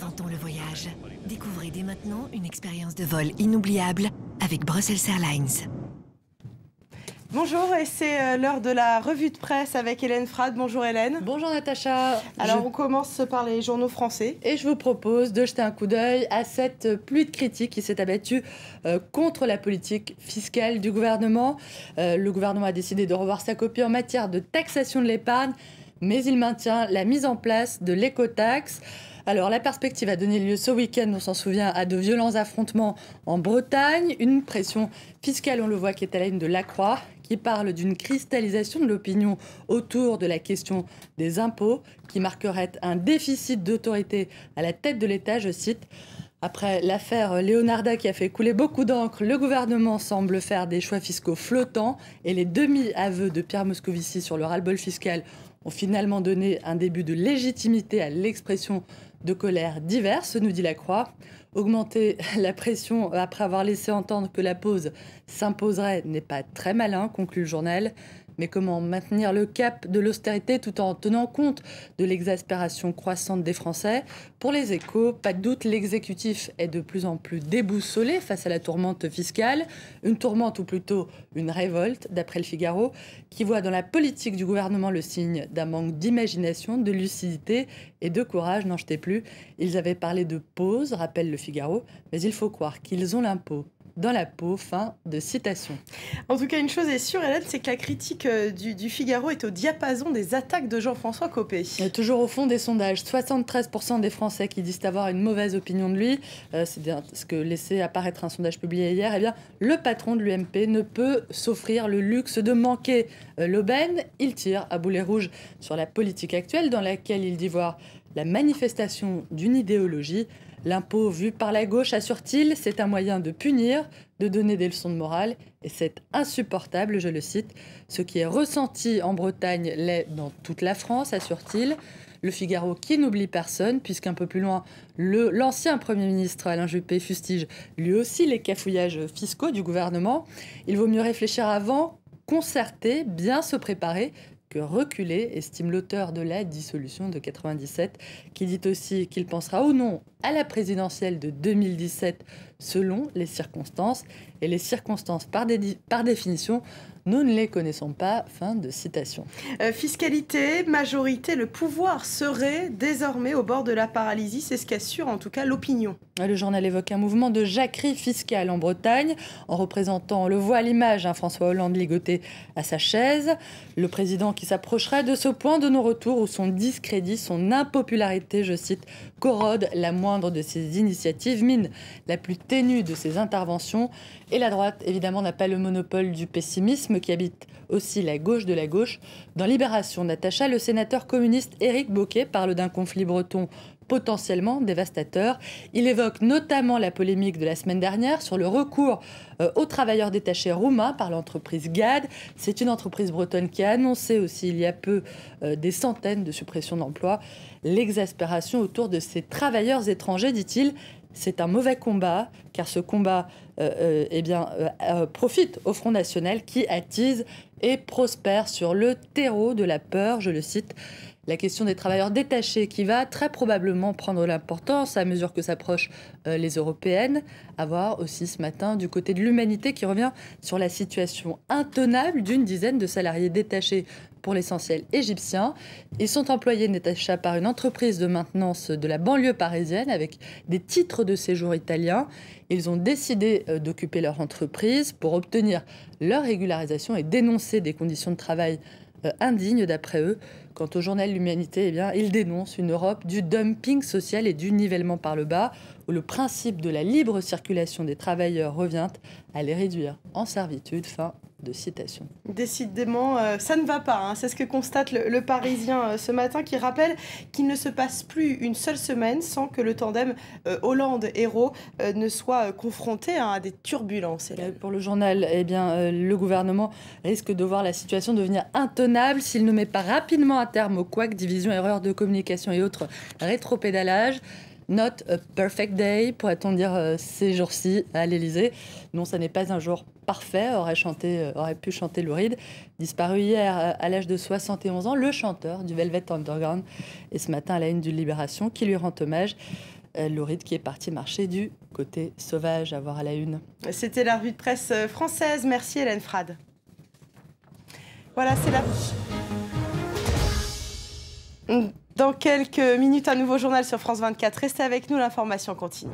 Tentons le voyage. Découvrez dès maintenant une expérience de vol inoubliable avec Brussels Airlines. Bonjour, et c'est l'heure de la revue de presse avec Hélène Frade. Bonjour Hélène. Bonjour Natacha. Alors on commence par les journaux français. Et je vous propose de jeter un coup d'œil à cette pluie de critiques qui s'est abattue contre la politique fiscale du gouvernement. Le gouvernement a décidé de revoir sa copie en matière de taxation de l'épargne, mais il maintient la mise en place de l'écotaxe. Alors la perspective a donné lieu ce week-end, on s'en souvient, à de violents affrontements en Bretagne. Une pression fiscale, on le voit, qui est à la une de La Croix, qui parle d'une cristallisation de l'opinion autour de la question des impôts, qui marquerait un déficit d'autorité à la tête de l'État, je cite. Après l'affaire Leonarda qui a fait couler beaucoup d'encre, le gouvernement semble faire des choix fiscaux flottants et les demi-aveux de Pierre Moscovici sur le ras-le-bol fiscal ont finalement donné un début de légitimité à l'expression de colère diverses, nous dit La Croix. Augmenter la pression après avoir laissé entendre que la pause s'imposerait n'est pas très malin, conclut le journal. Mais comment maintenir le cap de l'austérité tout en tenant compte de l'exaspération croissante des Français? Pour les Échos, pas de doute, l'exécutif est de plus en plus déboussolé face à la tourmente fiscale. Une tourmente, ou plutôt une révolte, d'après le Figaro, qui voit dans la politique du gouvernement le signe d'un manque d'imagination, de lucidité et de courage. N'en jetez plus. Ils avaient parlé de pause, rappelle le Figaro, mais il faut croire qu'ils ont l'impôt dans la peau, fin de citation. En tout cas, une chose est sûre, Hélène, c'est que la critique du Figaro est au diapason des attaques de Jean-François Copé. Toujours au fond des sondages, 73% des Français qui disent avoir une mauvaise opinion de lui. C'est ce que laissait apparaître un sondage publié hier. Eh bien, le patron de l'UMP ne peut s'offrir le luxe de manquer l'aubaine. Il tire à boulet rouge sur la politique actuelle dans laquelle il dit voir la manifestation d'une idéologie. L'impôt vu par la gauche, assure-t-il, c'est un moyen de punir, de donner des leçons de morale, et c'est insupportable, je le cite. Ce qui est ressenti en Bretagne l'est dans toute la France, assure-t-il. Le Figaro qui n'oublie personne, puisqu'un peu plus loin, l'ancien Premier ministre Alain Juppé fustige lui aussi les cafouillages fiscaux du gouvernement. Il vaut mieux réfléchir avant, concerter, bien se préparer, que reculer, estime l'auteur de la dissolution de 97, qui dit aussi qu'il pensera ou non à la présidentielle de 2017 selon les circonstances. Et les circonstances, par définition, nous ne les connaissons pas. Fin de citation. Fiscalité, majorité, le pouvoir serait désormais au bord de la paralysie. C'est ce qu'assure en tout cas l'opinion. Le journal évoque un mouvement de jacquerie fiscale en Bretagne, en représentant, on le voit à l'image, François Hollande ligoté à sa chaise. Le président qui s'approcherait de ce point de non-retour où son discrédit, son impopularité, je cite, corrode la moindre de ses initiatives, mine la plus ténue de ses interventions. Et la droite, évidemment, n'a pas le monopole du pessimisme qui habite aussi la gauche de la gauche. Dans Libération, Natacha, le sénateur communiste Éric Bocquet parle d'un conflit breton potentiellement dévastateur. Il évoque notamment la polémique de la semaine dernière sur le recours aux travailleurs détachés roumains par l'entreprise GAD. C'est une entreprise bretonne qui a annoncé aussi il y a peu des centaines de suppressions d'emplois. L'exaspération autour de ces travailleurs étrangers, dit-il, c'est un mauvais combat, car ce combat profite au Front National qui attise et prospère sur le terreau de la peur, je le cite. La question des travailleurs détachés qui va très probablement prendre l'importance à mesure que s'approchent les européennes. À voir aussi ce matin du côté de l'Humanité qui revient sur la situation intenable d'une dizaine de salariés détachés pour l'essentiel égyptiens. Ils sont employés, Natacha, par une entreprise de maintenance de la banlieue parisienne avec des titres de séjour italiens. Ils ont décidé d'occuper leur entreprise pour obtenir leur régularisation et dénoncer des conditions de travail indignes d'après eux. Quant au journal L'Humanité, eh bien, il dénonce une Europe du dumping social et du nivellement par le bas, où le principe de la libre circulation des travailleurs revient à les réduire en servitude. Fin de citation. Décidément, ça ne va pas. C'est ce que constate le Parisien ce matin, qui rappelle qu'il ne se passe plus une seule semaine sans que le tandem Hollande-Hérault ne soit confronté à des turbulences. Pour le journal, eh bien, le gouvernement risque de voir la situation devenir intenable s'il ne met pas rapidement un terme au couac, division, erreur de communication et autres rétropédalages. Not a perfect day, pourrait-on dire ces jours-ci à l'Élysée. Non, ça n'est pas un jour parfait, aurait pu chanter Lou Reed. Disparu hier à l'âge de 71 ans, le chanteur du Velvet Underground. Et ce matin, à la une du Libération, qui lui rend hommage. Lauride qui est parti marcher du côté sauvage, à voir à la une. C'était la revue de presse française. Merci Hélène Frade. Voilà, c'est la... Dans quelques minutes, un nouveau journal sur France 24. Restez avec nous, l'information continue.